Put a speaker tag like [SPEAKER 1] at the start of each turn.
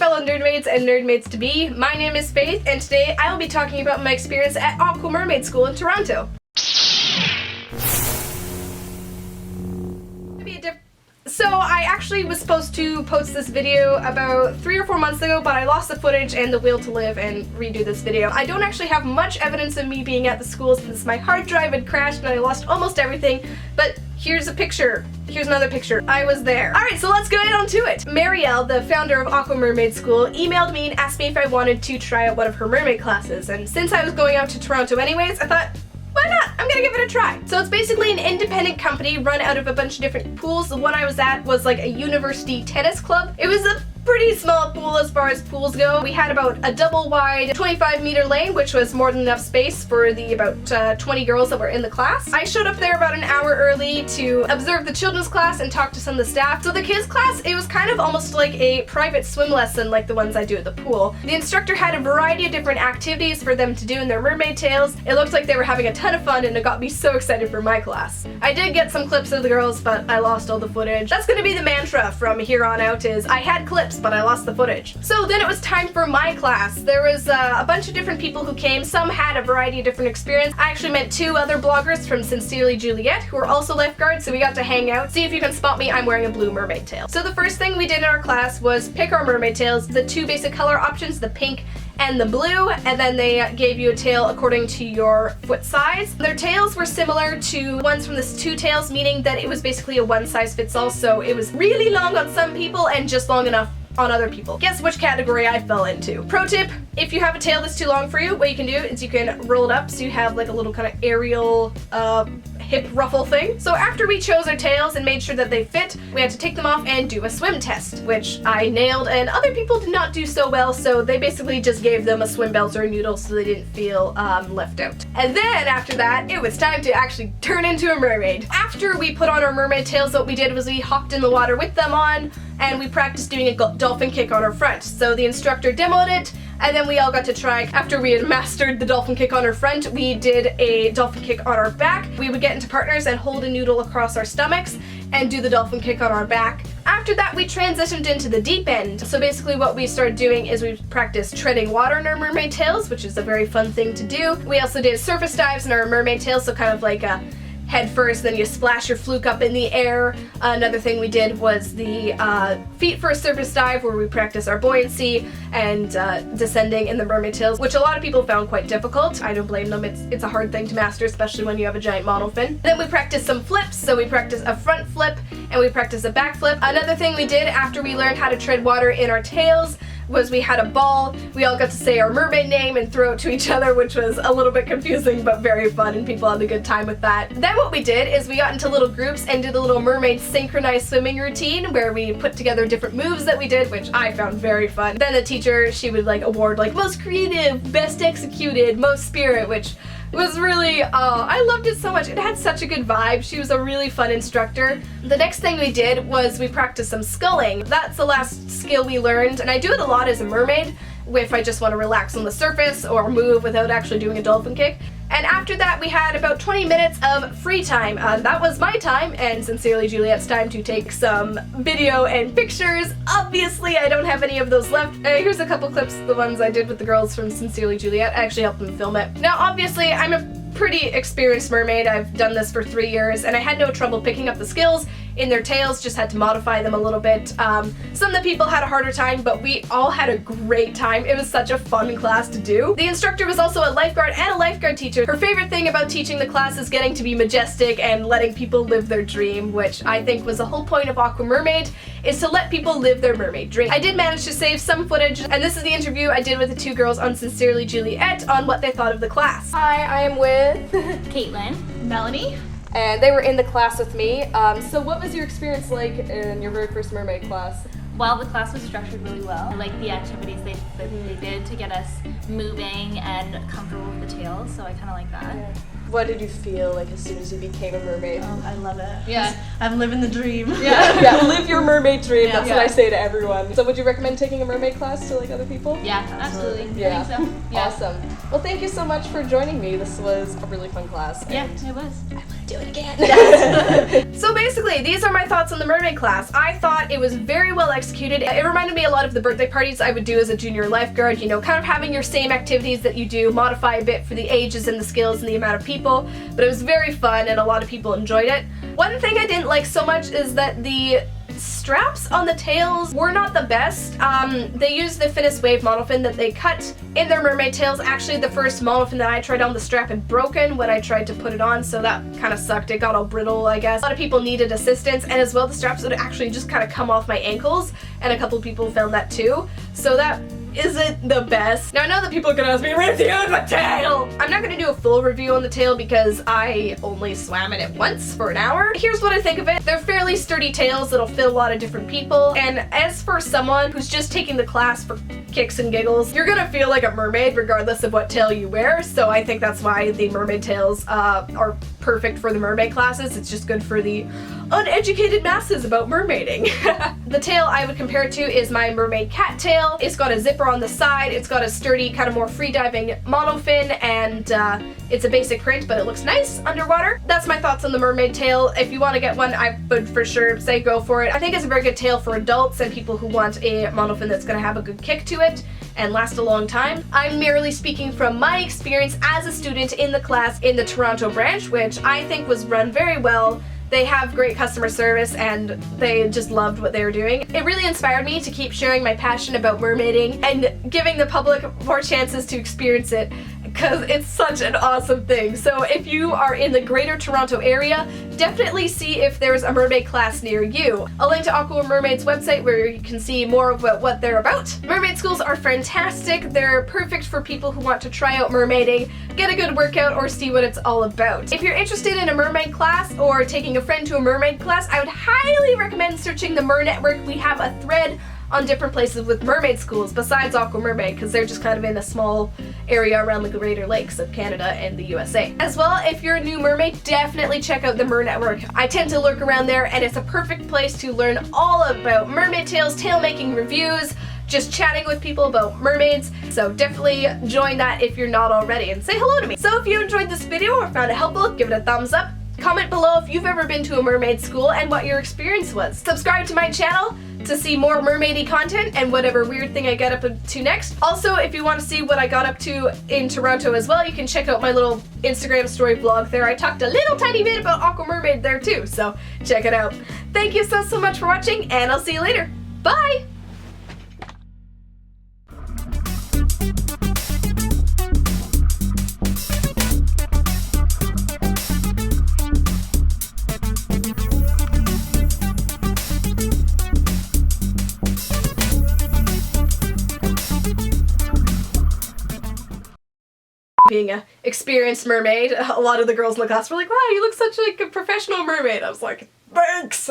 [SPEAKER 1] fellow nerdmaids and nerdmaids-to-be. My name is Faith, and today I will be talking about my experience at AquaMermaid School in Toronto. So I actually was supposed to post this video about 3 or 4 months ago, but I lost the footage and the will to live and redo this video. I don't actually have much evidence of me being at the school since my hard drive had crashed and I lost almost everything, but here's a picture. Here's another picture. I was there. Alright, so let's go right on to it. Marielle, the founder of AquaMermaid School, emailed me and asked me if I wanted to try out one of her mermaid classes, and since I was going out to Toronto anyways, I thought, why not? I'm gonna give it a try. So it's basically an independent company run out of a bunch of different pools. The one I was at was like a university tennis club. It was a pretty small pool as far as pools go. We had about a double wide 25-meter lane, which was more than enough space for the about 20 girls that were in the class. I showed up there about an hour early to observe the children's class and talk to some of the staff. So the kids class, it was kind of almost like a private swim lesson like the ones I do at the pool. The instructor had a variety of different activities for them to do in their mermaid tails. It looked like they were having a ton of fun and it got me so excited for my class. I did get some clips of the girls, but I lost all the footage. That's gonna be the mantra from here on out, is I had clips, but I lost the footage. So then it was time for my class. There was a bunch of different people who came. Some had a variety of different experience. I actually met 2 other bloggers from Sincerely Juliet who are also lifeguards, so we got to hang out. See if you can spot me, I'm wearing a blue mermaid tail. So the first thing we did in our class was pick our mermaid tails, the 2 basic color options, the pink and the blue, and then they gave you a tail according to your foot size. Their tails were similar to ones from this 2 tails, meaning that it was basically a one-size-fits-all, so it was really long on some people and just long enough on other people. Guess which category I fell into. Pro tip, if you have a tail that's too long for you, what you can do is you can roll it up so you have like a little kind of aerial hip ruffle thing. So after we chose our tails and made sure that they fit, we had to take them off and do a swim test, which I nailed, and other people did not do so well, so they basically just gave them a swim belt or a noodle so they didn't feel left out. And then after that, it was time to actually turn into a mermaid. After we put on our mermaid tails, what we did was we hopped in the water with them on, and we practiced doing a dolphin kick on our front. So the instructor demoed it, and then we all got to try. After we had mastered the dolphin kick on our front, we did a dolphin kick on our back. We would get into partners and hold a noodle across our stomachs and do the dolphin kick on our back. After that, we transitioned into the deep end. So basically what we started doing is we practiced treading water in our mermaid tails, which is a very fun thing to do. We also did surface dives in our mermaid tails, so kind of like a head first, then you splash your fluke up in the air. Another thing we did was the feet first surface dive, where we practice our buoyancy and descending in the mermaid tails, which a lot of people found quite difficult. I don't blame them, it's a hard thing to master, especially when you have a giant model fin. Then we practiced some flips, so we practiced a front flip and we practiced a back flip. Another thing we did after we learned how to tread water in our tails was we had a ball. We all got to say our mermaid name and throw it to each other, which was a little bit confusing but very fun, and people had a good time with that. Then what we did is we got into little groups and did a little mermaid synchronized swimming routine where we put together different moves that we did, which I found very fun. Then the teacher, she would like award like most creative, best executed, most spirit, which was really, I loved it so much. It had such a good vibe. She was a really fun instructor. The next thing we did was we practiced some sculling. That's the last skill we learned, and I do it a lot as a mermaid if I just want to relax on the surface or move without actually doing a dolphin kick. And after that, we had about 20 minutes of free time. That was my time and Sincerely Juliet's time to take some video and pictures. Obviously, I don't have any of those left. Here's a couple clips, the ones I did with the girls from Sincerely Juliet. I actually helped them film it. Now, obviously, I'm a pretty experienced mermaid. I've done this for 3 years, and I had no trouble picking up the skills in their tails, just had to modify them a little bit. Some of the people had a harder time, but we all had a great time. It was such a fun class to do. The instructor was also a lifeguard and a lifeguard teacher. Her favorite thing about teaching the class is getting to be majestic and letting people live their dream, which I think was the whole point of AquaMermaid, is to let people live their mermaid dream. I did manage to save some footage, and this is the interview I did with the 2 girls on Sincerely Juliet on what they thought of the class. Hi, I am with
[SPEAKER 2] Katelyn, Melanie,
[SPEAKER 1] and they were in the class with me. So what was your experience like in your very first mermaid class?
[SPEAKER 2] Well, the class was structured really well. I liked the activities they did to get us moving and comfortable with the tails, so I kind of like that.
[SPEAKER 1] Yeah. What did you feel like as soon as you became a mermaid?
[SPEAKER 3] Oh, I love it. Yeah, I'm living the dream.
[SPEAKER 1] Yeah, live your mermaid dream.
[SPEAKER 3] Yeah.
[SPEAKER 1] That's what I say to everyone. So would you recommend taking a mermaid class to like other people?
[SPEAKER 2] Yeah, absolutely.
[SPEAKER 1] Yeah.
[SPEAKER 2] I think so. Yeah.
[SPEAKER 1] Awesome. Well, thank you so much for joining me. This was a really fun class.
[SPEAKER 2] Yeah, it was.
[SPEAKER 1] do it again. So basically, these are my thoughts on the mermaid class. I thought it was very well executed. It reminded me a lot of the birthday parties I would do as a junior lifeguard, you know, kind of having your same activities that you do, modify a bit for the ages and the skills and the amount of people, but it was very fun and a lot of people enjoyed it. One thing I didn't like so much is that the straps on the tails were not the best. They used the thinnest wave monofin that they cut in their mermaid tails. Actually, the first monofin that I tried on, the strap had broken when I tried to put it on, so that kind of sucked. It got all brittle, I guess. A lot of people needed assistance, and as well, the straps would actually just kind of come off my ankles, and a couple people found that too. So that isn't the best. Now I know that people are gonna ask me, review the tail! I'm not gonna do a full review on the tail because I only swam in it once for an hour. Here's what I think of it. They're fairly sturdy tails that'll fit a lot of different people, and as for someone who's just taking the class for kicks and giggles, you're gonna feel like a mermaid regardless of what tail you wear, so I think that's why the mermaid tails are perfect for the mermaid classes. It's just good for the uneducated masses about mermaiding. The tail I would compare it to is my mermaid cat tail. It's got a zipper on the side, it's got a sturdy, kind of more free-diving monofin, and it's a basic print, but it looks nice underwater. That's my thoughts on the mermaid tail. If you want to get one, I would for sure say go for it. I think it's a very good tail for adults and people who want a monofin that's going to have a good kick to it and last a long time. I'm merely speaking from my experience as a student in the class in the Toronto branch, which I think was run very well. They have great customer service and they just loved what they were doing. It really inspired me to keep sharing my passion about mermaiding and giving the public more chances to experience it, because it's such an awesome thing. So if you are in the greater Toronto area, definitely see if there's a mermaid class near you. I'll link to AquaMermaid's website where you can see more about what they're about. Mermaid schools are fantastic. They're perfect for people who want to try out mermaiding, get a good workout, or see what it's all about. If you're interested in a mermaid class or taking a friend to a mermaid class, I would highly recommend searching the Mer Network. We have a thread on different places with mermaid schools besides AquaMermaid, because they're just kind of in a small area around the Greater Lakes of Canada and the USA. As well, if you're a new mermaid, definitely check out the Mer Network. I tend to lurk around there, and it's a perfect place to learn all about mermaid tails, tail making reviews, just chatting with people about mermaids. So definitely join that if you're not already, and say hello to me. So if you enjoyed this video or found it helpful, give it a thumbs up. Comment below if you've ever been to a mermaid school and what your experience was. Subscribe to my channel to see more mermaidy content and whatever weird thing I get up to next. Also, if you want to see what I got up to in Toronto as well, you can check out my little Instagram story vlog there. I talked a little tiny bit about AquaMermaid there too, so check it out. Thank you so much for watching, and I'll see you later. Bye! Being an experienced mermaid, a lot of the girls in the class were like, wow, you look such like a professional mermaid. I was like, thanks!